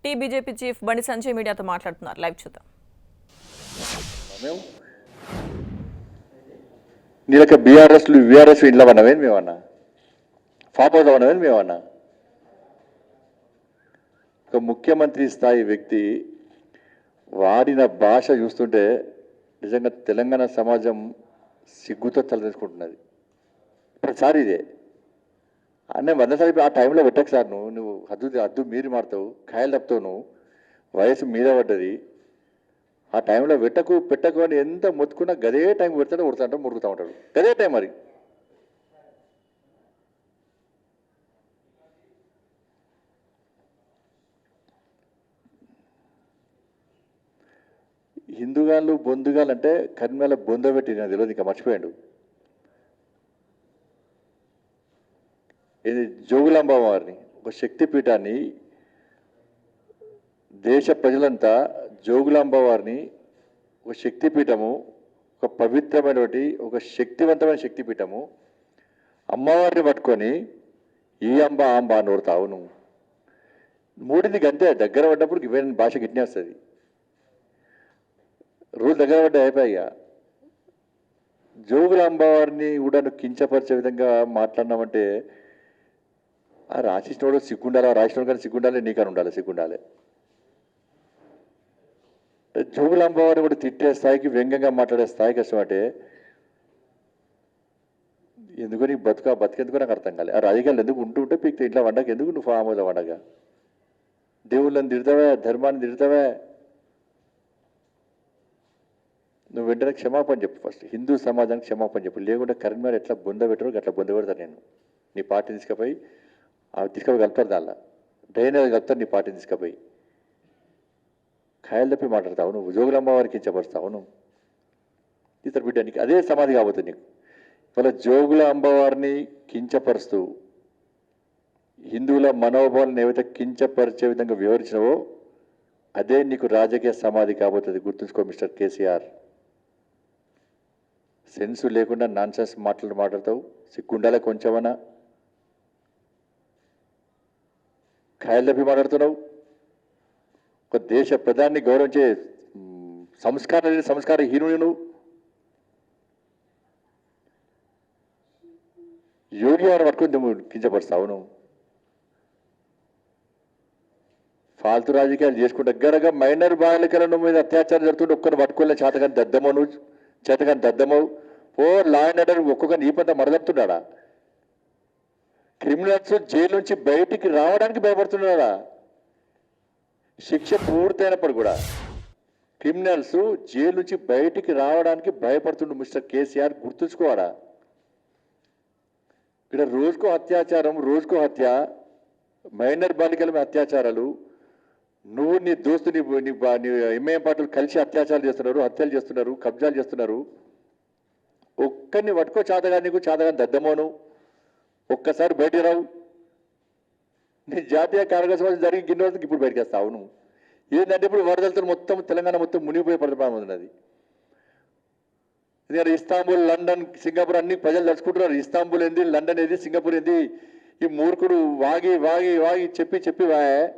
Tea BJP chief Bandi Sanjay మీడియాతో మాట్లాడుతున్నారు. Live చూద్దాం. నీలక బీఆర్ఎస్లు వీఆర్ఎస్ ఇంట్లో అన్నవేం మేమన్నా ఫామ్ హౌస్ అన్నవేం మేమన్నా ఒక ముఖ్యమంత్రి స్థాయి వ్యక్తి వాడిన భాష చూస్తుంటే నిజంగా తెలంగాణ సమాజం సిగ్గుతో తలదించుకుంటున్నది. ప్రతిసారి ఇదే అన్నీ 100 సార్లు ఆ టైంలో పెట్టకు సార్, నువ్వు హద్దు మీరి మారుతావు, కాయలు తప్పుతావు, నువ్వు వయసు మీద పడ్డది, ఆ టైంలో పెట్టకు అని ఎంత మొత్తుకున్నా గదే టైం పెడతాడో ఉడతాంటాడు, మురుగుతూ ఉంటాడు, గదే టైం. మరి హిందూగాళ్ళు బొందుగాలు అంటే కర్మల బొందబెట్టి నాకు తెలియదు, ఇంకా మర్చిపోయాడు. ఇది జోగులాంబ వారిని ఒక శక్తిపీఠాన్ని దేశ ప్రజలంతా జోగులాంబ వారిని ఒక శక్తిపీఠము, ఒక పవిత్రమైనటువంటి ఒక శక్తివంతమైన శక్తిపీఠము, అమ్మవారిని పట్టుకొని ఈ అంబ ఆంబ అని ఓడతావు నువ్వు. మూడింటికి అంతే, దగ్గర పడ్డప్పుడు ఇవన్నీ భాష గిట్నేస్తుంది. రోజు దగ్గర పడ్డా అయిపోయా. జోగులాంబ వారిని కూడా నువ్వు కించపరిచే విధంగా మాట్లాడినామంటే ఆ రాసినోడు సిగ్గుండాలి, రాసినోడు కానీ సిగ్గుండాలి, నీకని ఉండాలి సిగ్గుండాలి. జోగులాంబ వారిని కూడా తిట్టే స్థాయికి, వ్యంగ్యంగా మాట్లాడే స్థాయికి వస్తామంటే ఎందుకు నీకు బతికెందుకు నాకు అర్థం కాలే. ఆ రాజకీయాలు ఎందుకు ఉంటే పీక్ ఇంట్లో వండక ఎందుకు నువ్వు ఫామ్ హౌస్ వండగా? దేవుళ్ళని తిడతావే, ధర్మాన్ని తిడతావే. నువ్వు వెంటనే క్షమాపణ చెప్పు, ఫస్ట్ హిందూ సమాజానికి క్షమాపణ చెప్పు. లేకుంటే కరీంనగర్ ఎట్లా బొందబెట్టరు అట్లా బొందబెడతాను నేను. నీ పార్టీని తీసుకుపోయి కలుపుతారు, దానిలో డ్రైనేజ్ కలుపుతారు నీ పార్టీని తీసుకుపోయి. ఖాయలు తప్పి మాట్లాడతావు నువ్వు, జోగులాంబ వారికి ఇచ్చపరుస్తావు నువ్వు. ఇతర బిడ్డ నీకు అదే సమాధి కాబోతుంది నీకు. ఇవాళ జోగులాంబ వారిని కించపరుస్తూ హిందువుల మనోభావాలను ఏవైతే కించపరిచే విధంగా వివరించినవో అదే నీకు రాజకీయ సమాధి కాబోతుంది. గుర్తుంచుకో మిస్టర్ కేసీఆర్. సెన్సు లేకుండా నాన్సెన్స్ మాట్లాడతావు, సిగ్గుండాలే కొంచెమన్నా. ఖాయలు తప్పి మాట్లాడుతున్నావు. ఒక దేశ ప్రధాని గౌరవించే సంస్కారహీనుడు నువ్వు. యోగి గారు పట్టుకుని నువ్వు కించపరుస్తావు నువ్వు. ఫాల్తు రాజకీయాలు చేసుకుంటే దగ్గరగా మైనర్ బాలికలను మీద అత్యాచారం జరుగుతుంటే ఒక్కరిని పట్టుకోలే చేతగాని దద్దమవు నువ్వు, చేతగాని దద్దమవు. ఓ లా అండ్ ఆర్డర్ ఒక్కొక్క నీ పంత మరదపుతున్నాడా? క్రిమినల్స్ జైలు నుంచి బయటికి రావడానికి భయపడుతున్నాడా? శిక్ష పూర్తయినప్పుడు కూడా క్రిమినల్స్ జైలు నుంచి బయటికి రావడానికి భయపడుతుండు మిస్టర్ కేసీఆర్, గుర్తుంచుకోవాలా? ఇక్కడ రోజుకో అత్యాచారం, రోజుకో హత్య, మైనర్ బాలికల మీద అత్యాచారాలు. నువ్వు నీ దోస్తు నీ ఎంఐఎం పార్టీలు కలిసి అత్యాచారాలు చేస్తున్నారు, హత్యలు చేస్తున్నారు, కబ్జాలు చేస్తున్నారు. ఒక్కరిని పట్టుకో చాతగా, నీకు చాతగాని దద్దమోను. ఒక్కసారి బయటికి రావు. నీ జాతీయ కాంగ్రెస్ జరిగి గిన్నె ఇప్పుడు బయటకు వస్తావు నువ్వు. ఏంటంటే ఇప్పుడు వరదలతో మొత్తం తెలంగాణ మొత్తం మునిగిపోయే పరిపాలన ఉన్నది. ఎందుకంటే ఇస్తాంబుల్, లండన్, సింగపూర్ అన్ని ప్రజలు తలుచుకుంటున్నారు. ఇస్తాంబుల్ ఏంది, లండన్ ఏది, సింగపూర్ ఏంది. ఈ మూర్ఖుడు వాగి వాగి వాగి చెప్పి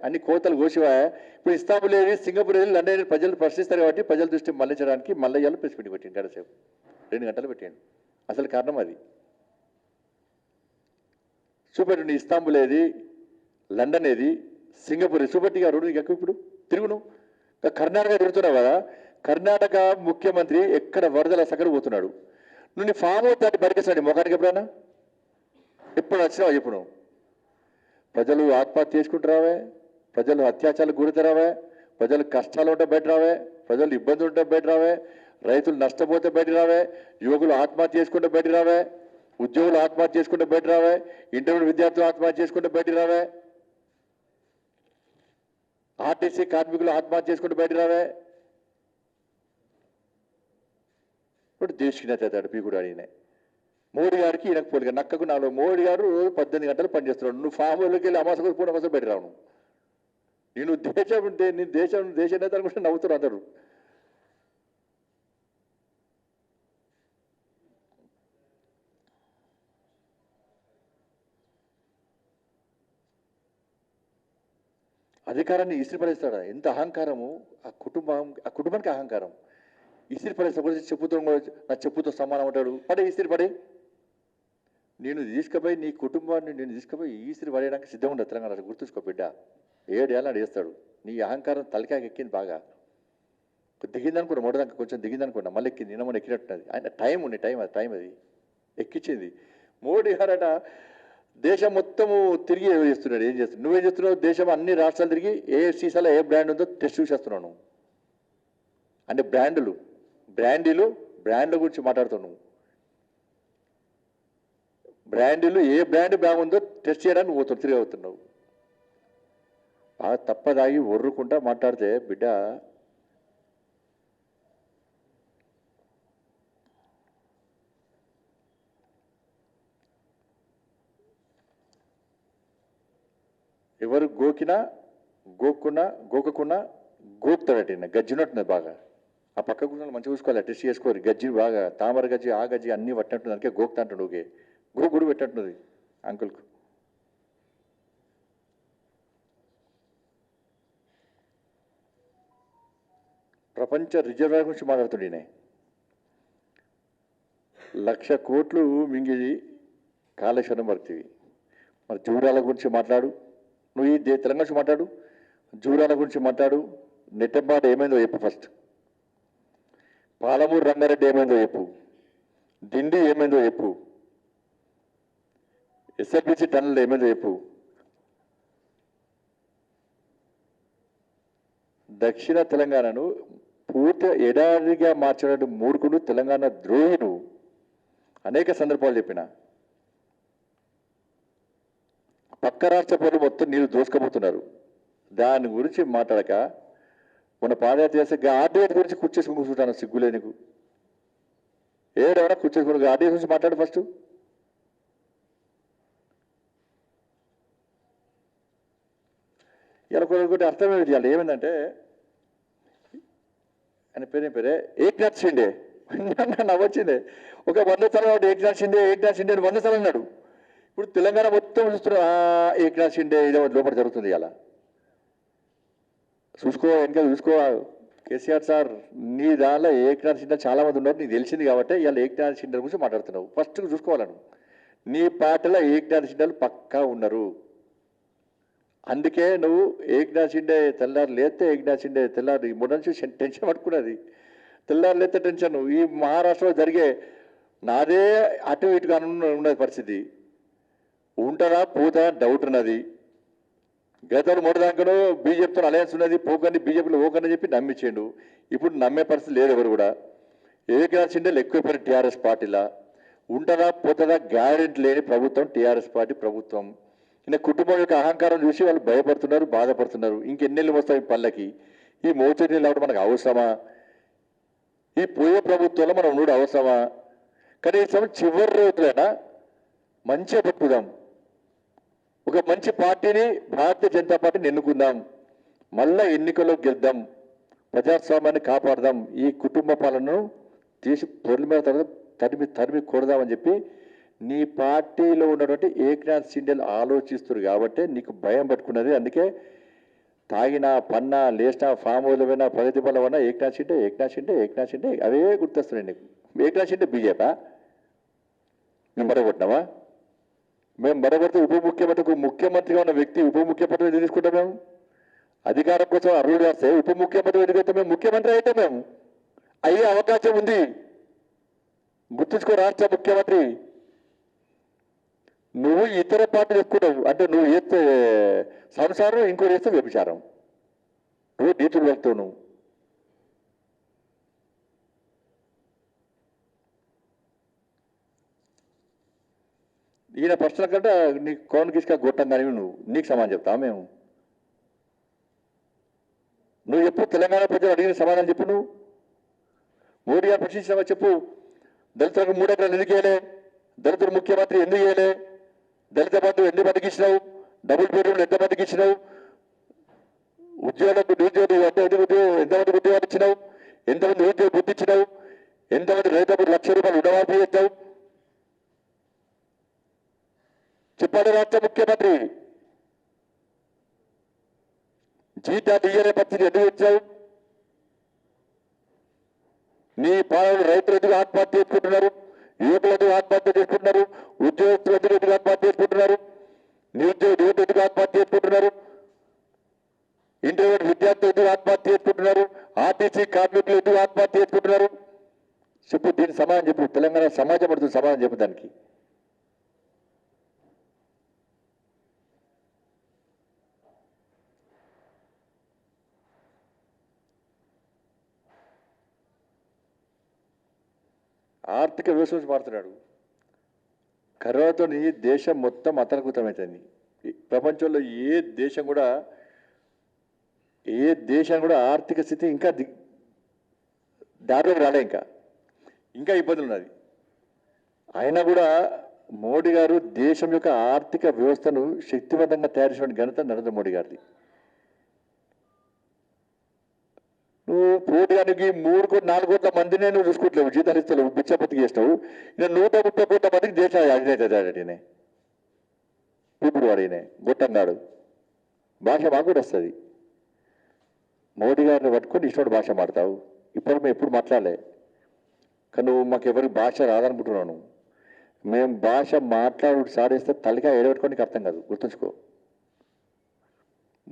అన్ని కోతలు కోసివా. ఇప్పుడు ఇస్తాంబుల్ ఏది, సింగపూర్ ఏది, లండన్ ఏది ప్రజలు ప్రశ్నిస్తారు కాబట్టి ప్రజల దృష్టి మళ్లించడానికి మల్లయ్యాలు ప్రెస్ మీటింగ్ పెట్టింది. గడసేపు 2 గంటలు పెట్టాడు. అసలు కారణం అది. చూపెట్టు ఇస్తాంబుల్ ఏది, లండన్ ఏది, సింగపూర్ ఏది చూపెట్టిగా రోడ్డు నీకు ఎక్కువ. ఇప్పుడు తిరుగును కర్ణాటక తిరుగుతున్నావు కదా. కర్ణాటక ముఖ్యమంత్రి ఎక్కడ వరదల సగడు పోతున్నాడు. నువ్వు ఫామ్ హౌస్ దాటి బరికేస్తాడు మొఖానికి ఎప్పుడైనా? ఎప్పుడు వచ్చినావా చెప్పు నువ్వు? ప్రజలు ఆత్మహత్య చేసుకుంటారావే, ప్రజలు అత్యాచారాలకు గురితరావే, ప్రజలు కష్టాలు ఉంటే బయట రావే, ప్రజలు ఇబ్బందులు ఉంటే బయట రావే, రైతులు నష్టపోతే బయట రావే, యువకులు ఆత్మహత్య చేసుకుంటే బయట రావే, ఉద్యోగులు ఆత్మహత్య చేసుకుంటే బయట రావే, ఇంటర్మీడియట్ విద్యార్థులు ఆత్మహత్య చేసుకుంటే బయట రావే, ఆర్టీసీ కార్మికులు ఆత్మహత్య చేసుకుంటే బయట రావే. ఇప్పుడు దేశకి నేతాడు పీ కూడా అడిగిన మోడీ గారికి ఈయనకు పోలిగా నక్కకు నాలుగు. మోడీ గారు రోజు 18 గంటలు పనిచేస్తున్నాడు. నువ్వు ఫామ్ హౌస్లోకి వెళ్ళి అమాసకు పూట అమాసం బయట రావు. నేను దేశ నేతలు కూడా నవ్వుతారు అందరు. అధికారాన్ని ఇసిరి పడేస్తాడా? ఎంత అహంకారము! ఆ కుటుంబానికి అహంకారం. ఇసిరి పడేస్తా కూడా చెప్పుతో నా చెప్పుతో సమానం అంటాడు. పడే ఇసిరి పడే. నేను తీసుకుపోయి నీ కుటుంబాన్ని నేను తీసుకుపోయి ఈసిరి పడేయడానికి సిద్ధంగా ఉండదు తెలంగాణ రాష్ట్రం. గుర్తుంచుకో బిడ్డ. 7 ఏళ్ళ వేస్తాడు. నీ అహంకారం తలకాయ ఎక్కింది బాగా. దిగిందనుకున్నా మొదటిదాకా కొంచెం దిగిందనుకున్నా మళ్ళీ ఎక్కింది. నిన్న మొన్న ఎక్కినట్టున్నది. ఆయన టైం ఉంది, టైం అది ఎక్కించింది. మోడీ గారట దేశం మొత్తము తిరిగి చేస్తున్నాడు. ఏం చేస్తున్నాడు? నువ్వేం చేస్తున్నావు? దేశం అన్ని రాష్ట్రాలు తిరిగి ఏ సీసాలో ఏ బ్రాండ్ ఉందో టెస్ట్ చూసేస్తున్నావు. అంటే బ్రాండ్ల గురించి మాట్లాడుతున్నావు. బ్రాండ్లు ఏ బ్రాండ్ బాగుందో టెస్ట్ చేయడానికి పోతావు, తిరిగి అవుతున్నావు. బాగా తప్పదాగి ఒర్రుకుంటా మాట్లాడితే బిడ్డ ఎవరు గోకకున్నా గోకుతాడట. గజ్జినట్టున్నది బాగా. ఆ పక్క కూర్చొని మంచిగా చూసుకోవాలి, టెస్ట్ చేసుకోవాలి. గజ్జి బాగా తామర గజ్జి ఆ గజ్జి అన్నీ పట్టినట్టుంది. అందుకే గోకుతా అంటాడు. ఓకే గోకుడు పెట్టినట్టున్నది అంకుల్కు. ప్రపంచ రిజర్వ్ గురించి మాట్లాడుతుండే. 1,00,000 కోట్లు మింగి కాళేశ్వరం పడుతుంది. మరి జూరాల గురించి మాట్లాడు. నువ్వు ఈ తెలంగాణ గురించి మాట్లాడు, జూరాల గురించి మాట్లాడు. నెట్టంపాట ఏమైందో చెప్పు ఫస్ట్. పాలమూరు రంగారెడ్డి ఏమైందో చెప్పు. దిండి ఏమైందో చెప్పు. ఎస్ఆర్బిసి టన్నల్ ఏమైందో చెప్పు. దక్షిణ తెలంగాణను పూర్తిగా ఎడారిగా మార్చినట్టు మూడుకుడు తెలంగాణ ద్రోహిను అనేక సందర్భాలు చెప్పిన. పక్క రాష్ట్ర ప్రజలు మొత్తం నీళ్ళు దోసుకపోతున్నారు. దాని గురించి మాట్లాడక మన పాదయాత్ర చేస్తే ఆర్డీఎస్ గురించి కూర్చేసుకుని కూర్చుంటాను. సిగ్గులే నీకు. ఏడవరా కూర్చేసుకుని ఆర్డీఎస్ గురించి మాట్లాడు ఫస్ట్. ఇలా కొన్ని అర్థమేది ఇవాళ ఏమైందంటే ఆయన పేరే ఏక్నాథ్ షిండే. నవ్వొచ్చిందే. ఒక 100 సార్లు ఏక్నాథ్ షిండే అని 100 సార్లు అన్నాడు. ఇప్పుడు తెలంగాణ మొత్తం చూస్తున్నా ఏక్నాథ్ షిండే ఇదే లోపల జరుగుతుంది. ఇలా చూసుకో, వెనక చూసుకో. కేసీఆర్ సార్ నీ దానిలో ఏక్నాథ్ షిండే చాలా మంది ఉన్నారు, నీకు తెలిసింది కాబట్టి ఇవాళ ఏక్నాథ్ షిండే గురించి మాట్లాడుతున్నావు. ఫస్ట్ చూసుకోవాలను నీ పార్టీలో ఏక్నాథ్ షిండేలు పక్కా ఉన్నారు. అందుకే నువ్వు ఏక్నాథ్ షిండే తెల్లారు లేస్తే ఏక్నాథ్ షిండే తెల్లారు మొన్న నుంచి టెన్షన్ పట్టుకున్నది. తెల్లారు లేస్తే టెన్షన్. ఈ మహారాష్ట్రలో జరిగే నాదే అటు ఇటుగా ఉన్నది పరిస్థితి. ఉంటారా పోతారా డౌట్ ఉన్నది. గతంలో మొదటిదాకాను బీజేపీతో అలయన్స్ ఉన్నది, పోకండి బీజేపీలో ఓకని చెప్పి నమ్మించిండు. ఇప్పుడు నమ్మే పరిస్థితి లేదు ఎవరు కూడా. ఏక్నాథ్ షిండేలు ఎక్కువైపోయిన టీఆర్ఎస్ పార్టీలా. ఉంటారా పోతారా గ్యారెంటీ లేని ప్రభుత్వం టీఆర్ఎస్ పార్టీ ప్రభుత్వం. ఈయన కుటుంబం యొక్క అహంకారం చూసి వాళ్ళు భయపడుతున్నారు, బాధపడుతున్నారు. ఇంకెన్నెళ్ళు వస్తాయి పళ్ళకి. ఈ మోచేతి రావడం మనకు అవసరమా? ఈ పోయే ప్రభుత్వంలో మనం ఉండడం అవసరమా? కనీసం చివరి రోజులైనా మంచిగా పెట్టుకుందాం. ఒక మంచి పార్టీని భారతీయ జనతా పార్టీని ఎన్నుకుందాం. మళ్ళా ఎన్నికల్లో గెలుద్దాం. ప్రజాస్వామ్యాన్ని కాపాడదాం. ఈ కుటుంబ పాలనను తీసి పొరల మీద తరిమి కొడదామని చెప్పి నీ పార్టీలో ఉన్నటువంటి ఏక్నాథ్ షిండేలు ఆలోచిస్తారు కాబట్టి నీకు భయం పట్టుకున్నది. అందుకే తాగినా పన్నా లేచినా ఫామ్ హౌస్లో పోయినా ప్రగతి బలం అన్నా ఏక్నాథ్ షిండే అవే గుర్తొస్తున్నాయి నీకు. ఏక్నాథ్ షిండే బీజేపీ మేము మరగొట్టినావా? మేము మరగొడితే ముఖ్యమంత్రిగా ఉన్న వ్యక్తి ఉప ముఖ్యమంత్రి ఎందుకు తీసుకుంటాం? మేము అధికారం కోసం అర్హులు చేస్తే ఉప ముఖ్యమంత్రి ఎందుకు మేము ముఖ్యమంత్రి అయితే మేము అయ్యే అవకాశం ఉంది. గుర్తుంచుకో రాష్ట్ర ముఖ్యమంత్రి. నువ్వు ఇతర పార్టీలు ఎక్కువ అంటే నువ్వు చేస్తే సంసారం, ఇంకోటి చేస్తే వ్యభిచారం. నువ్వు నీతులు వెళ్తావు. నువ్వు ఈయన ప్రశ్నల కంటే నీకు కోన్ కిసుక గొట్టం కానీ నీకు సమాధానం చెప్తావు మేము. నువ్వు ఎప్పుడు తెలంగాణ ప్రజలు అడిగిన సమాధానం చెప్పు. నువ్వు మోడీ గారు ప్రశ్నించినావా చెప్పు. దళితులకు 3 ఎకరాలు ఎందుకు వేయలే? దళితులు ముఖ్యమంత్రి ఎందుకు వేయలే? దళిత బంధువు ఎంతమందికి ఇచ్చినావు? డబుల్ బెడ్రూమ్లు ఎంతమందికి ఇచ్చినావు? ఉద్యోగులకు నిరుద్యోగులు ఎంతమందికి ఉద్యోగాలు ఇచ్చినావు? ఎంతమంది నిరుద్యోగ బుద్ధి ఇచ్చినావు? ఎంతమంది రైతులకు ₹1,00,000 రుణమాఫీ చేస్తావు? చెప్పాలి రాష్ట్ర ముఖ్యమంత్రి. జీతాలు ఇయ్యనే పరిస్థితి ఎందుకు వచ్చావు? నీ పాలన రైతులు ఎందుకు ఆత్మహత్య చేసుకుంటున్నారు? యువకులు ఎందుకు ఆత్మహత్య చేసుకుంటున్నారు? ఉద్యోగస్తులు ఎందుకు ఆత్మహత్య చేసుకుంటున్నారు? నిరుద్యోగ యువత ఎందుకు ఆత్మహత్య చేసుకుంటున్నారు? ఇంటర్మీడియట్ విద్యార్థులు ఎందుకు ఆత్మహత్య చేసుకుంటున్నారు? ఆర్టీసీ కార్మికులు ఎందుకు ఆత్మహత్య చేసుకుంటున్నారు? చెప్పు, దీని సమాధానం చెప్పు. తెలంగాణ సమాజం పడుతుంది, సమాధానం చెప్పు దానికి. ఆర్థిక వ్యవస్థ నుంచి మారుతున్నాడు. కరోనాతో దేశం మొత్తం అతలకుతమైంది. ప్రపంచంలో ఏ దేశం కూడా ఆర్థిక స్థితి ఇంకా దారిలోకి రాలే, ఇంకా ఇబ్బందులు ఉన్నది. అయినా కూడా మోడీ గారు దేశం యొక్క ఆర్థిక వ్యవస్థను శక్తివంతంగా తయారు చేసిన ఘనత నరేంద్ర మోడీ గారిది. నువ్వు పోటీగానికి 3 కోట్ల 4 కోట్ల మందినే నువ్వు చూసుకోవట్లేవు, జీతాలు ఇస్తలేవు, బిచ్చపతికి చేస్తావు. నేను 130 కోట్ల మందికి దేశాలు అధినేతనే ఇప్పుడు వాడినే గొట్టంగాడు. భాష మాకు కూడా వస్తుంది. మోడీ గారిని పట్టుకొని ఇష్టం భాష మాడతావు. ఇప్పుడు మేము ఎప్పుడు మాట్లాడలే, కానీ నువ్వు మాకు ఎవరికి భాష రాదనుకుంటున్నాను. మేము భాష మాట్లాడు సాడేస్తే తల్లిగా ఏడబెట్టుకొని నీకు అర్థం కాదు, గుర్తుంచుకో.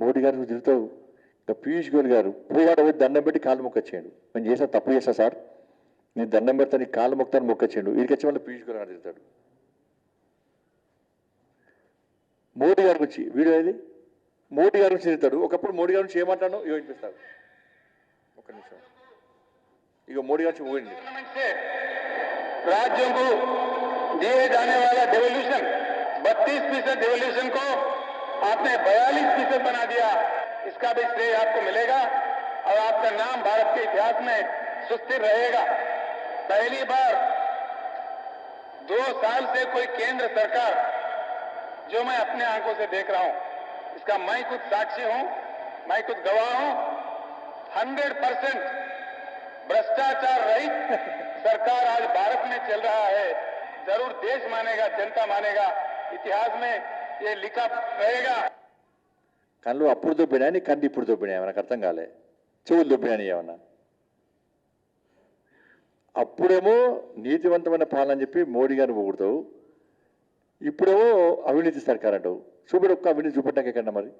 మోడీ గారు నువ్వు తిరుగుతావు. ఇంకా పీయూష్ గోయల్ గారు పోయాడు, పోయి దండం పెట్టి కాళ్ళు మొక్కొచ్చేయండు. నేను చేసిన తప్పు చేస్తా సార్, నేను దండం పెడతా, నీ కాళ్ళు మొక్తాను మొక్కొచ్చేయండు. వీడికి వచ్చి మళ్ళీ పీయూష్ గోయల్ గారు తిరుగుతాడు. మోడీ గారి గురించి వీడియో ఇది, మోడీ గారి గురించి తిరుగుతాడు. ఒకప్పుడు మోడీ గారి నుంచి ఏమంటానో ఇవో వినిపిస్తాడు. ఒక్క నిమిషం. ఇక మోడీ గారి నుంచి ఊయండి. राज्यों को दिए जाने वाला डेवल्यूशन 32% डेवल्यूशन को आपने 42% बना दिया। इसका भी श्रेय आपको मिलेगा और आपका नाम भारत के इतिहास में सुस्थिर रहेगा। पहली बार 2 साल से कोई केंद्र सरकार जो मैं अपने आंखों से देख रहा हूं, इसका मैं खुद साक्षी हूं, मैं खुद गवाह हूं, 100% भ्रष्टाचार रहित सरकार आज भारत में चल रहा है। जरूर देश मानेगा, जनता मानेगा, इतिहास में ये लिखा रहेगा। కళ్ళు అప్పుడు దొబ్బినా నీ కళ్ళు ఇప్పుడు దొబ్బినా నాకు అర్థం కాలే. చెవులు దొబ్బినా ఏమన్నా? అప్పుడేమో నీతివంతమైన పాలన అని చెప్పి మోడీ గారిని పొగుడుతావు, ఇప్పుడేమో అవినీతి సర్కార్ అంటావు. చూపడు, ఒక్క అవినీతి చూపట్టాక ఎక్కడన్నా మరి?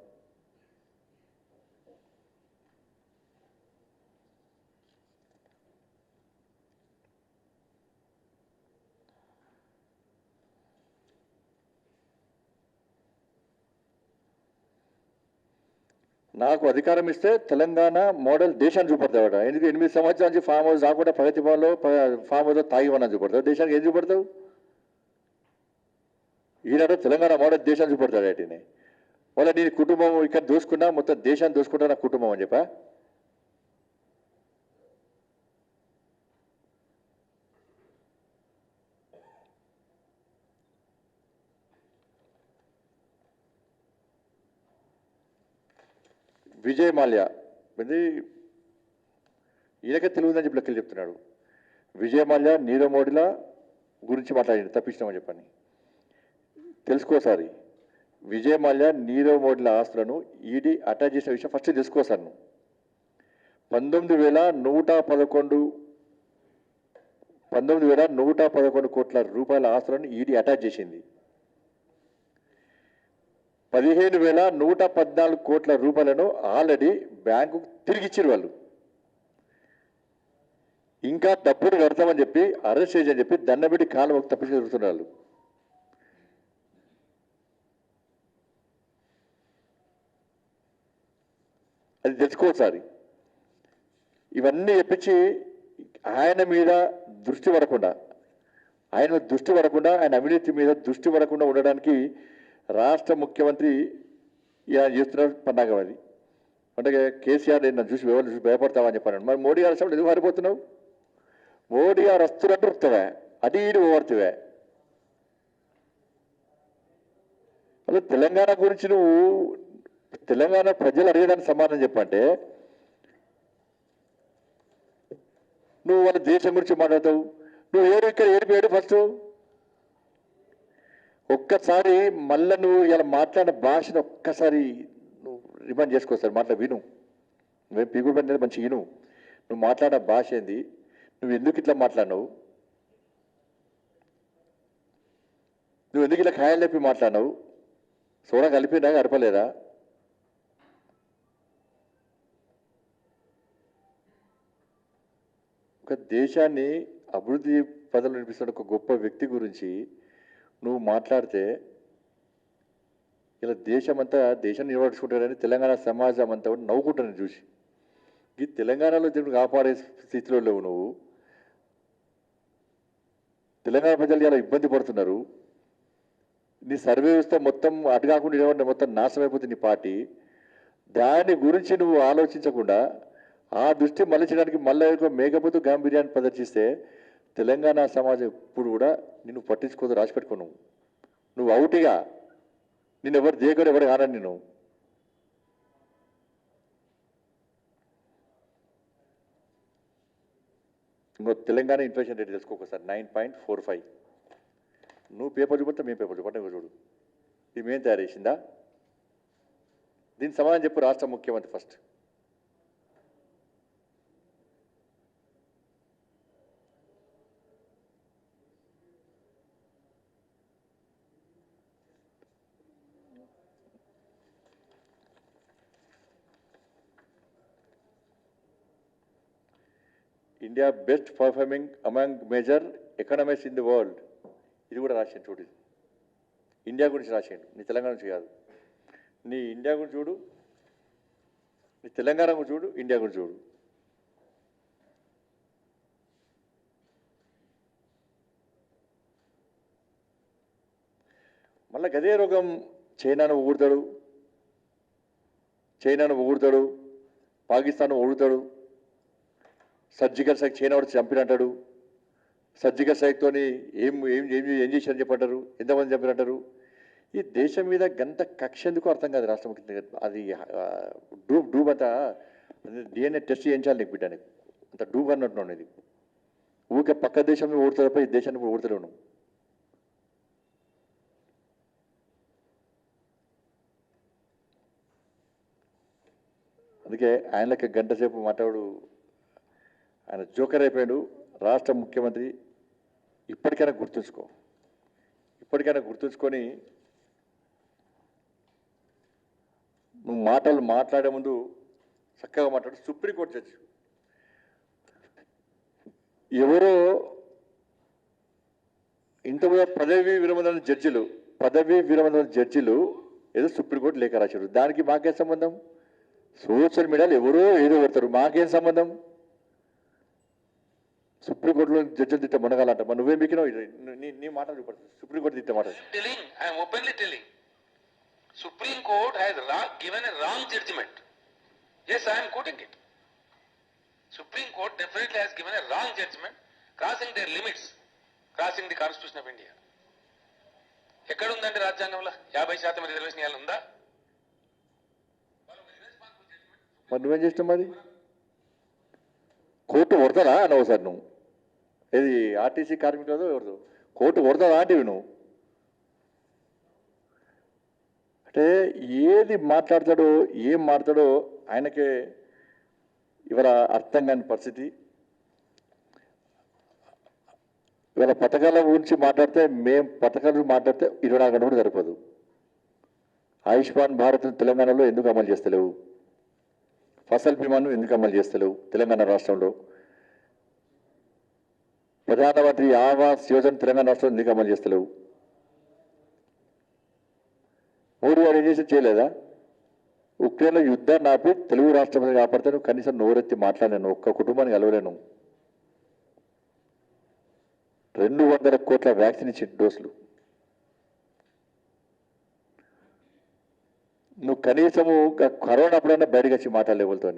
నాకు అధికారం ఇస్తే తెలంగాణ మోడల్ దేశాన్ని చూపడతావు. ఎందుకు 8 సంవత్సరాల నుంచి ఫామ్ హౌస్ రాకుండా ప్రగతి భవన్లో ఫామ్ హౌస్ తాగివన్నా చూపడతావు. దేశానికి ఏం చూపడతావు? ఈనాడు తెలంగాణ మోడల్ దేశాన్ని చూపడతాడు. వాటిని వాళ్ళ నీ కుటుంబం ఇక్కడ దోసుకున్నా మొత్తం దేశాన్ని దోసుకుంటా నా కుటుంబం అని చెప్పా. విజయ్ మాల్యా ఇది ఈయనకే తెలియదని చెప్పి లెక్కలు చెప్తున్నాడు. విజయ్ మాల్యా నీరవ్ మోడీల గురించి మాట్లాడింది, తప్పించినామని చెప్పని. తెలుసుకోసారి విజయ్ మాల్యా నీరవ్ మోడీల ఆస్తులను ఈడీ అటాచ్ చేసిన విషయం ఫస్ట్ తెలుసుకోసారి. నువ్వు 19,111 కోట్ల రూపాయల ఆస్తులను ఈడీ అటాచ్ చేసింది. 15,114 కోట్ల రూపాయలను ఆల్రెడీ బ్యాంకు తిరిగిచ్చారు వాళ్ళు. ఇంకా డబ్బులు కడతామని చెప్పి అరెస్ట్ చేయని చెప్పి దండబెట్టి కాలం ఒక తప్పించి జరుగుతున్నారు వాళ్ళు. అది తెలుసుకోసారి. ఇవన్నీ చెప్పించి ఆయన మీద దృష్టి పడకుండా, ఆయన అవినీతి మీద దృష్టి పడకుండా ఉండడానికి రాష్ట్ర ముఖ్యమంత్రి ఇలా చేస్తున్న పన్నాగం అది. అంటే కేసీఆర్ నన్ను చూసి ఎవరు చూసి భయపడతావని చెప్పాను. మరి మోడీ గారు వచ్చినప్పుడు ఎందుకు మారిపోతున్నావు? మోడీ గారు వస్తున్నట్టు వస్తావా, అటు ఇటు ఓవర్తివే. అలా తెలంగాణ గురించి నువ్వు తెలంగాణ ప్రజలు అడిగేదానికి సమాధానం చెప్పంటే నువ్వు వాళ్ళ దేశం గురించి మాట్లాడతావు. నువ్వు ఇక్కడ ఏడు ఫస్ట్ ఒక్కసారి మళ్ళీ నువ్వు ఇలా మాట్లాడిన భాషను ఒక్కసారి నువ్వు రిమైండ్ చేసుకో సార్ మాట్లా విను, నువ్వేం పీకుడు పని మంచి విను. నువ్వు మాట్లాడిన భాష ఏంది, నువ్వు ఎందుకు ఇట్లా మాట్లాడినావు, నువ్వు ఎందుకు ఇట్లా ఖాయాలు చెప్పి మాట్లాడినావు, సోడా కలిపినా గడపలేదా? ఒక దేశాన్ని అభివృద్ధి పదవులు నడిపిస్తున్న ఒక గొప్ప వ్యక్తి గురించి నువ్వు మాట్లాడితే ఇలా దేశాన్ని నిలబడుచుకుంటారని తెలంగాణ సమాజం అంతా కూడా నవ్వుకుంటాను చూసి. ఈ తెలంగాణలో జరుగుడు కాపాడే స్థితిలో లేవు నువ్వు. తెలంగాణ ప్రజలు ఇలా ఇబ్బంది పడుతున్నారు. నీ సర్వే వ్యవస్థ మొత్తం అటు కాకుండా ఇవ్వండి, మొత్తం నాశనం అయిపోతుంది నీ పార్టీ. దాని గురించి నువ్వు ఆలోచించకుండా ఆ దృష్టి మళ్ళించడానికి మళ్ళీ మేకపోతూ గాంభీర్యాన్ని ప్రదర్శిస్తే తెలంగాణ సమాజం ఎప్పుడు కూడా నిన్ను పట్టించుకోదు. రాసిపెట్టుకో, నువ్వు అవుటిగా నిన్ను ఎవరు దేగరు, ఎవరు కానని నేను. ఇంకో తెలంగాణ ఇన్ఫ్లేషన్ రేట్ తెలుసుకో ఒకసారి 9.45. నువ్వు పేపర్ చూపడితే మేము పేపర్ చూపట్టే చూడు, ఇది మేము తయారు చేసిందా? దీనికి సమాధానం చెప్పు రాష్ట్ర ముఖ్యమంత్రి first. India best performing among major economics in the world, ఇది కూడా రాసిండు చూడు. ఇండియా గురించి రాసిండు, నీ తెలంగాణ గురించి కాదు. నీ ఇండియా గురించి చూడు, నీ తెలంగాణ గురించి చూడు, ఇండియా గురించి చూడు. మళ్ళీ గదే రోగం చైనాను ఊడతాడు, పాకిస్తాన్ ఊడతాడు, సర్జికల్ స్ట్రైక్ చైనా వాడు చంపినంటాడు, సర్జికల్ స్ట్రైక్తో ఏం ఏం ఏం చేశారని చెప్పంటారు, ఎంతమంది చంపినంటారు. ఈ దేశం మీద గంత కక్ష ఎందుకు అర్థం కాదు రాష్ట్ర ముఖ్యమంత్రి. అది డూబ్ అంతా డిఎన్ఏ టెస్ట్ చేయించాలి నీకు బిడ్డ, నీకు అంత డూబ్ అన్నట్టున్నాను. ఇది ఊరికే పక్క దేశంలో ఊడతారపై ఈ దేశాన్ని ఊడతలేవు నువ్వు. అందుకే ఆయనకి గంట సేపు మాట్లాడు, ఆయన జోకర్ అయిపోయాడు. రాష్ట్ర ముఖ్యమంత్రి ఇప్పటికైనా గుర్తుంచుకొని నువ్వు మాట్లాడే ముందు చక్కగా మాట్లాడు. సుప్రీంకోర్టు జడ్జి ఎవరో ఇంతకుముందు పదవీ విరమణ జడ్జిలు ఏదో సుప్రీంకోర్టు లేఖ రాశారు. దానికి మాకేం సంబంధం? సోషల్ మీడియాలో ఎవరో ఏదో పెడతారు, మాకేం సంబంధం? సుప్రీంకోర్టులో జడ్జిలు తిట్ట మునగాలంట. మరి నువ్వేం బికినావు? నీ మాట చూపడుతుంది. సుప్రీంకోర్టు తిట్ట మాట. I'm openly telling. Supreme Court has given a wrong judgment. Yes, I am quoting it. Supreme Court definitely has given a wrong judgment, crossing their limits, crossing the Constitution of India. ఎక్కడ ఉందంటే రాజ్యాంగంలో 50% reservation ఇవ్వాలి ఉందా? మరి నువ్వేం చేసినావు? మరి court కొడతారా అనవు సార్ నువ్వు? ఏది ఆర్టీసీ కార్మికులదో ఎవరిదో కోర్టు కొడతారా అంటే నువ్వు? అంటే ఏది మాట్లాడతాడో ఏం మాట్లాడో ఆయనకే ఇవాళ అర్థం కాని పరిస్థితి. ఇవాళ పథకాల గురించి మాట్లాడితే పథకాల మాట్లాడితే 24 గంటలు కూడా సరిపోదు. ఆయుష్మాన్ భారత్ తెలంగాణలో ఎందుకు అమలు చేస్తలేవు? ఫసల్ బీమాను ఎందుకు అమలు చేస్తలేవు తెలంగాణ రాష్ట్రంలో? ప్రధానమంత్రి ఆవాస్ యోజన తెలంగాణ రాష్ట్రంలో ఎందుకు అమలు చేస్తలేవు? మోడీ గారు ఏం చేసి చేయలేదా? ఉక్రెయిన్లో యుద్ధాన్ని ఆపి తెలుగు రాష్ట్రాలను కాపాడుతాను, కనీసం నోరెత్తి మాట్లాడాను, ఒక్క కుటుంబాన్ని కలవలేను. 200 కోట్ల వ్యాక్సిన్ ఇచ్చిన డోసులు. నువ్వు కనీసము కరోనా అప్పుడన్నా బయటకు వచ్చి మాట్లాడలేవులతో.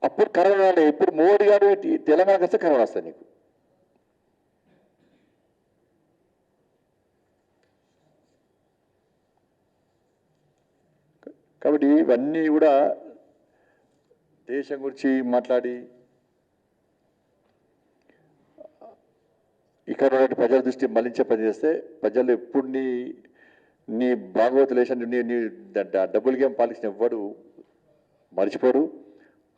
అప్పుడు కరోనా, ఇప్పుడు మోడీ గారు తెలంగాణకు వస్తే కరోనా వస్తుంది నీకు. కాబట్టి ఇవన్నీ కూడా దేశం గురించి మాట్లాడి ఇక్కడ ప్రజల దృష్టి మళ్లించే పని చేస్తే ప్రజలు ఎప్పుడు నీ భాగవతులేషన్ నీ డబుల్ గేమ్ పాలిటిక్స్ ఎవ్వడు మర్చిపోడు.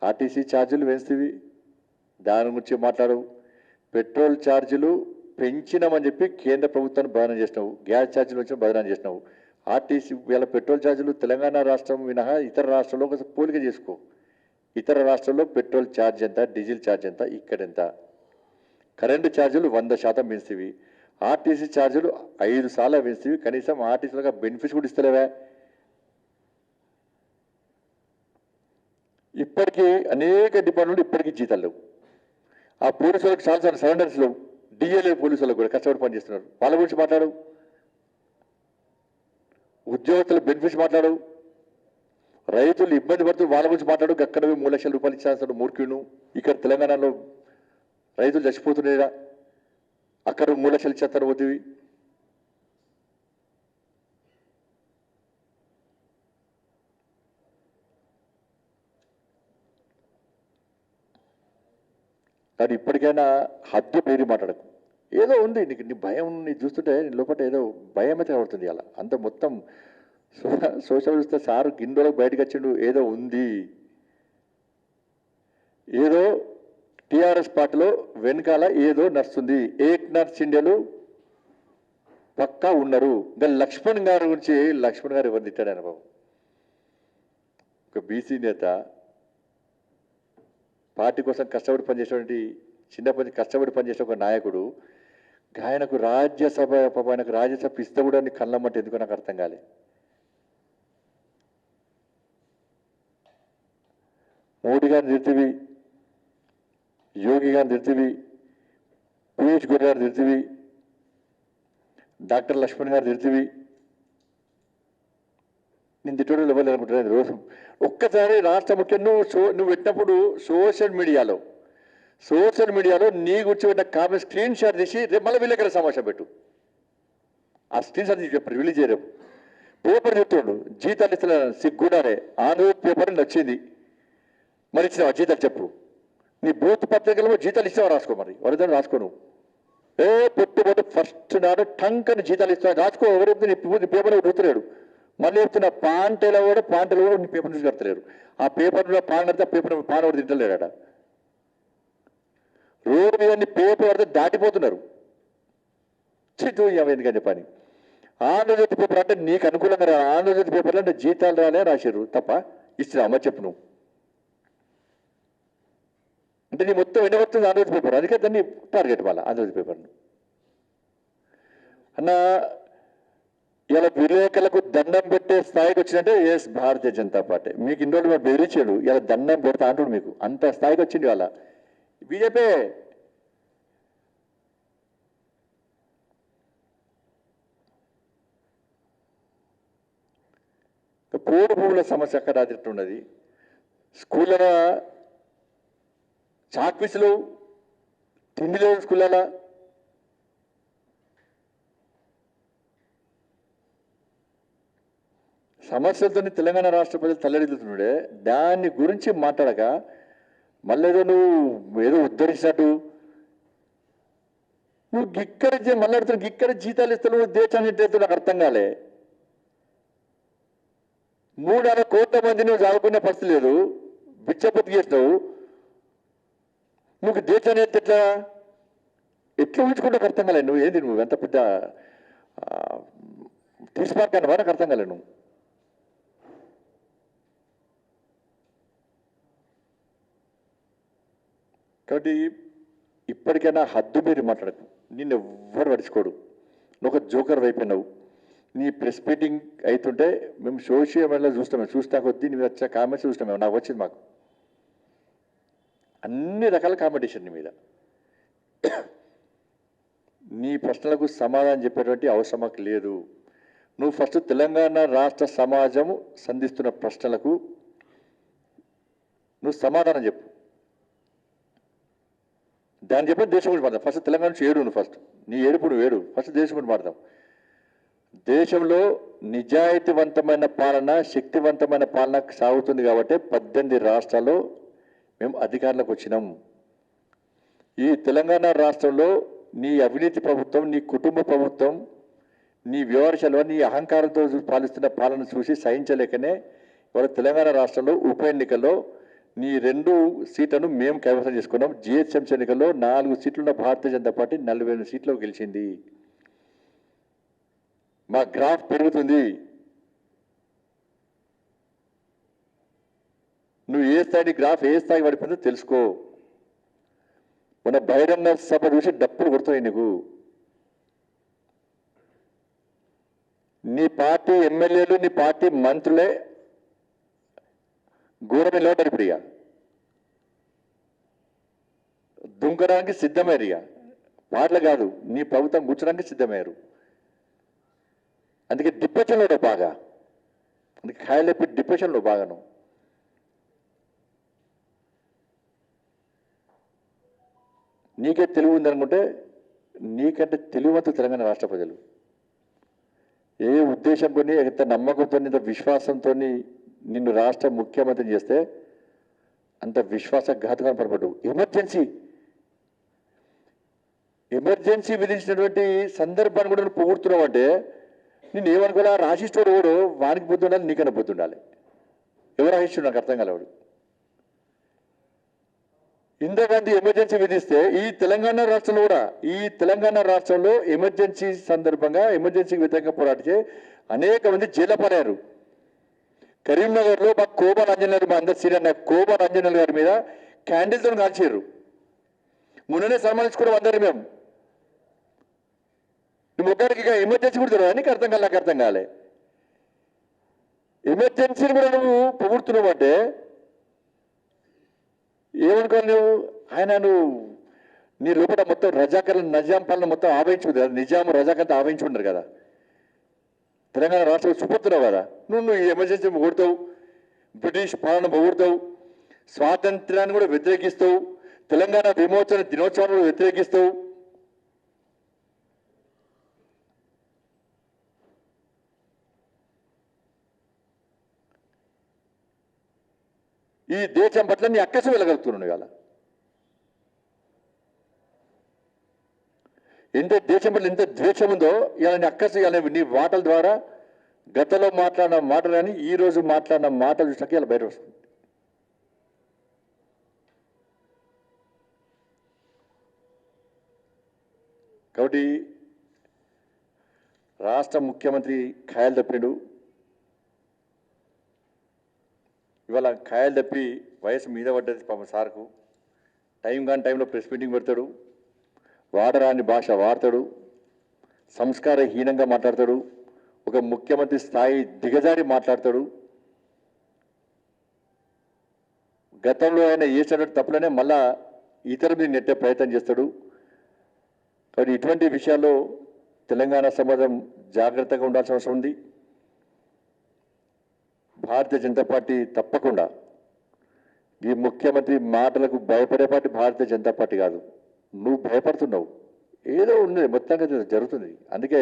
ఆర్టీసీ ఛార్జీలు పెంచుతీవి, దాని గురించి మాట్లాడవు. పెట్రోల్ ఛార్జీలు పెంచినామని చెప్పి కేంద్ర ప్రభుత్వాన్ని బదనాం చేసినావు. గ్యాస్ ఛార్జీలు వచ్చిన బదనాం చేసినావు. ఆర్టీసీ వీళ్ళ పెట్రోల్ ఛార్జీలు తెలంగాణ రాష్ట్రం మినహా ఇతర రాష్ట్రాల్లో ఒక పోలిక చేసుకో. ఇతర రాష్ట్రాల్లో పెట్రోల్ ఛార్జ్ ఎంత, డీజిల్ ఛార్జ్ ఎంత, ఇక్కడెంత. కరెంటు ఛార్జీలు 100% పెంచుతీవి. ఆర్టీసీ ఛార్జీలు 5 సార్లు పెంచుతీవి. కనీసం ఆర్టీసీలకు బెనిఫిట్స్ కూడా ఇస్తలేవా? ఇప్పటికీ అనేక డిపార్ట్మెంట్లు ఇప్పటికీ జీతాలు లేవు. ఆ పోలీసులకు చాలా సరెండర్స్ లేవు. డిఎల్ఏ పోలీసులకు కూడా కష్టపడి పనిచేస్తున్నారు. వాళ్ళ గురించి మాట్లాడు. ఉద్యోగస్తుల బెనిఫిట్స్ మాట్లాడు. రైతులు ఇబ్బంది పడుతూ వాళ్ళ గురించి మాట్లాడు. అక్కడ 3 లక్షల రూపాయలు ఇచ్చేస్తాడు మూర్ఖును. ఇక్కడ తెలంగాణలో రైతులు చచ్చిపోతున్నాయిరా, అక్కడ 3 లక్షలు ఇచ్చేస్తారు పోతేవి. కానీ ఇప్పటికైనా హద్దు మీరి మాట్లాడకు. ఏదో ఉంది నీకు, నీ భయం నీ చూస్తుంటే నీ లోపల ఏదో భయం అయితే పడుతుంది. అలా అంత మొత్తం సోషల్ చూస్తే సారు గిన్నెలకు బయటకు వచ్చిండు, ఏదో ఉంది, ఏదో టీఆర్ఎస్ పార్టీలో వెనకాల ఏదో నడుస్తుంది. ఏక్నాథ్ షిండేలు పక్కా ఉన్నారు. ఇంకా లక్ష్మణ్ గారి గురించి, లక్ష్మణ్ గారు ఎవరు తిట్టాడు ఆయన బాబు? ఒక బీసీ నేత, పార్టీ కోసం కష్టపడి పనిచేసేటువంటి, చిన్నప్పటి నుంచి కష్టపడి పనిచేసే ఒక నాయకుడు, ఆయనకు రాజ్యసభ ఇస్తే కూడా నీ కళ్ళమ్మంటే ఎందుకు నాకు అర్థం కాలే. మోడీ గారిని తిడుతుంది, యోగి గారిని తిడుతుంది, పీయూష్ గోయల్ గారు తిడుతుంది, డాక్టర్ లక్ష్మణ్ గారు తిడుతుంది. నేను తిట్టడం ఇవ్వాలి అనుకుంటున్నాను రోజు. ఒక్కసారి రాష్ట్ర ముఖ్యం నువ్వు పెట్టినప్పుడు సోషల్ మీడియాలో నీ గురించి పెట్టిన కామెంట్ స్క్రీన్ షాట్ తీసి రేపు మళ్ళీ విలేకరుల సమావేశం పెట్టు. ఆ స్క్రీన్ షాట్ తీసి రిలీజ్ చేయరేపు. పేపర్ చెప్తుండు జీతాలు ఇస్తున్నా సిగ్గుడారే. ఆంధ్రజ్యోతి పేపర్ వచ్చింది, మరి ఇచ్చినావా జీతాలు చెప్పు. నీ బూత్ పత్రికలో జీతాలు ఇస్తావా రాసుకో. మరి వరదని రాసుకోను. పొట్టు ఫస్ట్ నాడు టంక్ అని జీతాలు ఇస్తావు రాసుకో. ఎవరైతే నీ పేపర్ గుర్తులేడు. మళ్ళీ చెప్తున్నా పాంటలో కూడా నీ పేపర్ చూసి కడతలేరు. ఆ పేపర్లో పాన్ కడితే పేపర్ పాన్ కూడా తింటలేడా? రోడ్డు మీద పేపర్ పడితే దాటిపోతున్నారు. చిట్టు ఎందుకని చెప్పని. ఆంధ్రజ్యోతి పేపర్ అంటే నీకు అనుకూలంగా రా. ఆంధ్రజ్యోతి పేపర్లో అంటే జీతాలు రాలే రాశారు తప్ప ఇస్తున్నా అమ్మ చెప్పు నువ్వు. అంటే నీ మొత్తం ఎండబడుతుంది ఆంధ్రజ్యోతి పేపర్, అందుకే దాన్ని టార్గెట్ వాళ్ళ ఆంధ్రజ్యోతి పేపర్ను. అన్న ఇలా విలేకరులకు దండం పెట్టే స్థాయికి వచ్చినట్టే ఎస్ భారతీయ జనతా పార్టీ. మీకు ఇన్ని రోజులు మరి బెదిరించాడు, ఇలా దండం పెడతా అంటుడు. మీకు అంత స్థాయికి వచ్చింది వాళ్ళ బీజేపీ. పోడు భూముల సమస్య అక్కడ ఉన్నది. స్కూళ్ళ చాక్పీసులు తిండి లేవు స్కూళ్ళ. సమస్యలతో తెలంగాణ రాష్ట్ర ప్రజలు తల్లడిల్లుతున్నాడే, దాని గురించి మాట్లాడక మళ్ళీ ఏదో నువ్వు ఏదో ఉద్ధరించినట్టు నువ్వు గిక్కడ మళ్ళీ గిక్కడ జీతాలు ఇస్తావు. నువ్వు దేశాన్ని ఎట్టేస్తూ నాకు అర్థం కాలే. 300 కోట్ల మంది నువ్వు చదువుకునే పరిస్థితి లేదు, బిచ్చపతి చేసినావు. నువ్వు దేశాన్ని ఎట్లా ఊహించుకుంటే అర్థం కాలే. నువ్వు ఏంది, నువ్వు ఎంత పెద్ద తీసుమార్కాన్ని నాకు అర్థం కాలే నువ్వు. కాబట్టి ఇప్పటికైనా హద్దు మీరు మాట్లాడకు. నిన్ను ఎవ్వరు పడుచుకోడు. నువ్వు ఒక జోకర్ అయిపోయినావు. నీ ప్రెస్ మీటింగ్ అవుతుంటే మేము సోషల్ మీడియాలో చూస్తా కొద్దీ నీ మీద వచ్చే కామెంట్స్ చూస్తాం. మేము నాకు వచ్చింది మాకు అన్ని రకాల కాంపిటీషన్ నీ మీద. నీ ప్రశ్నలకు సమాధానం చెప్పేటువంటి అవసరం మాకు లేదు. నువ్వు ఫస్ట్ తెలంగాణ రాష్ట్ర సమాజము సంధిస్తున్న ప్రశ్నలకు నువ్వు సమాధానం చెప్పు. దాన్ని చెప్పి దేశం గురించి మాట్లాడదాం. ఫస్ట్ తెలంగాణ నుంచి ఏడు. నువ్వు ఫస్ట్ నీ ఏడుపు నువ్వు ఏడు. ఫస్ట్ దేశం గురించి మాట్లాడదాం. దేశంలో నిజాయితీవంతమైన పాలన, శక్తివంతమైన పాలన సాగుతుంది కాబట్టి 18 రాష్ట్రాల్లో మేము అధికారంలోకి వచ్చినాం. ఈ తెలంగాణ రాష్ట్రంలో నీ అవినీతి ప్రభుత్వం, నీ కుటుంబ ప్రభుత్వం నీ విమర్శలు నీ అహంకారంతో పాలిస్తున్న పాలన చూసి సహించలేకనే ఇవాళ తెలంగాణ రాష్ట్రంలో ఉప ఎన్నికల్లో నీ 2 సీట్లను మేము కైవసం చేసుకున్నాం. జిహెచ్ఎంసీ ఎన్నికల్లో 4 సీట్లున్న భారతీయ జనతా పార్టీ 48 సీట్లో గెలిచింది. మా గ్రాఫ్ పెరుగుతుంది. నువ్వు ఏ స్థాయి గ్రాఫ్ ఏ స్థాయి పడిపోయిందో తెలుసుకో. మన బహిరంగ సభ చూసి డప్పులు కొడుతున్నాయి నీకు. నీ పార్టీ ఎమ్మెల్యేలు నీ పార్టీ మంత్రులే ఘోరమైన లోటారు. ఇప్పుడు ఇక దుంకడానికి సిద్ధమయ్యారు. ఇక పాటలు కాదు, నీ ప్రభుత్వం కూర్చోడానికి సిద్ధమయ్యారు. అందుకే డిప్రెషన్లో బాగా, అందుకే ఖాయలేపి డిప్రెషన్లో బాగాను. నీకే తెలివి ఉందనుకుంటే నీకంటే తెలివంత తెలంగాణ రాష్ట్ర ప్రజలు ఏ ఉద్దేశంతో ఎంత నమ్మకంతో ఇంత విశ్వాసంతో నిన్ను రాష్ట్ర ముఖ్యమంత్రిని చేస్తే అంత విశ్వాసఘాతుకాన్ని పొరపడ్డు. ఎమర్జెన్సీ విధించినటువంటి సందర్భాన్ని కూడా నువ్వు పొగుడుతున్నావు అంటే నేను ఏమనుకోలే. రాసిస్టోడు కూడా వానికి బుద్ధి ఉండాలి, నీకన్నా బుద్ధి ఉండాలి. ఎవరు రాసిస్తాడు నాకు అర్థం కాలేవాడు. ఇందిరాగాంధీ ఎమర్జెన్సీ విధిస్తే ఈ తెలంగాణ రాష్ట్రంలో కూడా ఎమర్జెన్సీ సందర్భంగా ఎమర్జెన్సీకి వ్యతిరేకంగా పోరాడితే అనేక మంది జైలు పారారు. కరీంనగర్లో మా కోబా రంజన్ మా అందరు సీనియర్ కోబా రంజన్ గారి మీద క్యాండిల్తో కాల్చారు. మొన్ననే సన్మానించుకోవడం అందరు మేము. నువ్వు ఒక్కడికి ఇక ఎమర్జెన్సీ కూడా తెలియదు. నీకు అర్థం కాలే, నాకు అర్థం కాలే. ఎమర్జెన్సీని కూడా నువ్వు పొగుడుతున్నావు అంటే ఏమనుకోవాలి నువ్వు? నువ్వు నీ లోపల మొత్తం రజాకర్ల నిజాం పాలన మొత్తం ఆవహించుకుంది కదా. నిజాం రజాకంతా ఆవహించుకున్నారు కదా. తెలంగాణ రాష్ట్రంలో చూపుతున్నావు కదా. నువ్వు ఈ ఎమర్జెన్సీ పొగుడుతావు, బ్రిటిష్ పాలన పొగుడుతావు, స్వాతంత్ర్యాన్ని కూడా వ్యతిరేకిస్తావు, తెలంగాణ విమోచన దినోత్సవాన్ని కూడా వ్యతిరేకిస్తావు. ఈ దేశం పట్ల నీ అక్కసు వెళ్ళగలుగుతున్నాను. ఇవాళ ఎంత దేశం పట్ల ఎంత ద్వేషం ఉందో ఇవాళ నీ అక్కసు ఇవాళ నీ మాటల ద్వారా గతంలో మాట్లాడిన మాటలు కానీ ఈ రోజు మాట్లాడిన మాటలు చూసాక ఇలా బయట వస్తుంది. కాబట్టి రాష్ట్ర ముఖ్యమంత్రి ఖాయలు తప్పినాడు. ఇవాళ ఖాయలు తప్పి వయసు మీద పడ్డది పాపం సార్కు. టైం కాని టైంలో ప్రెస్ మీటింగ్ పెడతాడు, వాడరాని భాష వాడతాడు, సంస్కారహీనంగా మాట్లాడతాడు, ఒక ముఖ్యమంత్రి స్థాయి దిగజారి మాట్లాడతాడు. గతంలో ఆయన చేసినటువంటి తప్పులనే మళ్ళా ఇతరుల మీద నెట్టే ప్రయత్నం చేస్తాడు. కాబట్టి ఇటువంటి విషయాల్లో తెలంగాణ సమాజం జాగ్రత్తగా ఉండాల్సిన అవసరం ఉంది. భారతీయ జనతా పార్టీ తప్పకుండా ఈ ముఖ్యమంత్రి మాటలకు భయపడే పార్టీ భారతీయ జనతా పార్టీ కాదు. నువ్వు భయపడుతున్నావు, ఏదో ఉన్నది మొత్తంగా జరుగుతుంది. అందుకే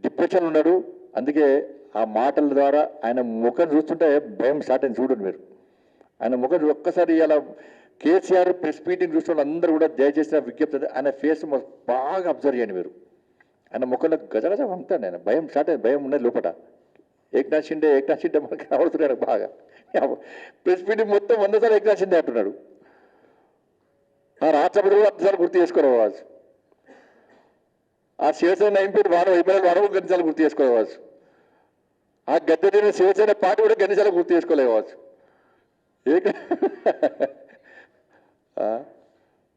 డిప్రెషన్ ఉన్నాడు. అందుకే ఆ మాటల ద్వారా ఆయన ముఖం చూస్తుంటే భయం స్టార్ట్ అయింది. చూడండి మీరు ఆయన ముఖం ఒక్కసారి ఇలా కేసీఆర్ ప్రెస్ మీటింగ్ చూసిన అందరూ కూడా దయచేసిన విజ్ఞప్తి ఆయన ఫేస్ బాగా అబ్జర్వ్ చేయండి మీరు. ఆయన ముఖంలో గజగజ వంగుతాడు. ఆయన భయం స్టార్ట్ అయింది, భయం ఉన్నది లోపల. ఏక్నాథ్ షిండే మనకి కనబడుతున్నాడు బాగా. ప్రెస్ మీటింగ్ మొత్తం 100 సార్లు ఏక్నాథ్ షిండే అంటున్నాడు. ఆ రాష్ట్రపతి కూడా 10 సార్లు గుర్తు చేసుకోవచ్చు. ఆ శివసేన ఎంపీ ఎమ్మెల్యేలు వాడు గన్నిసార్లు గుర్తు చేసుకోవచ్చు. ఆ గద్దె తిరిగిన శివసేన పార్టీ కూడా గన్నిసార్లు గుర్తు చేసుకోలేవచ్చు.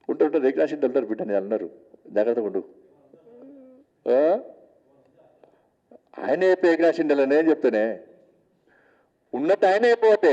ఉంటారు ఏక్నాథ్ షిండే ఉంటారు బిడ్డ నేను అన్నారు. జాగ్రత్తగా ఉండు. ఆయన చెప్పి ఏకనాథ్ షిండేలో నేను చెప్తానే ఉన్నట్టు ఆయన అయిపోతే